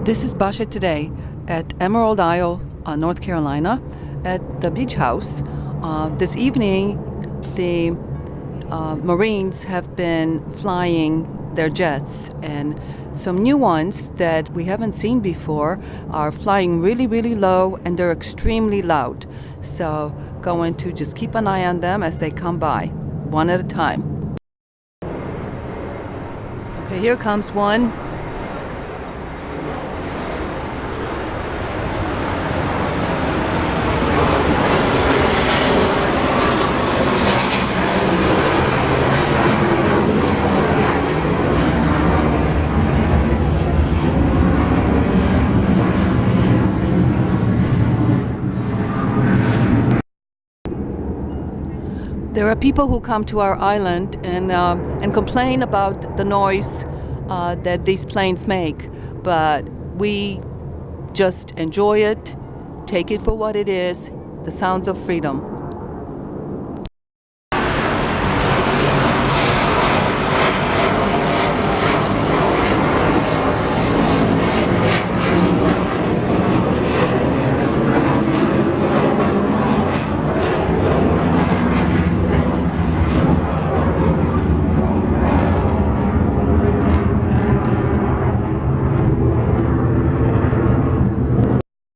This is Basha today at Emerald Isle, North Carolina, at the beach house. This evening, the Marines have been flying their jets, and some new ones that we haven't seen before are flying really, really low, and they're extremely loud. So going to just keep an eye on them as they come by, one at a time. Okay, here comes one. There are people who come to our island and complain about the noise that these planes make, but we just enjoy it, take it for what it is, the sounds of freedom.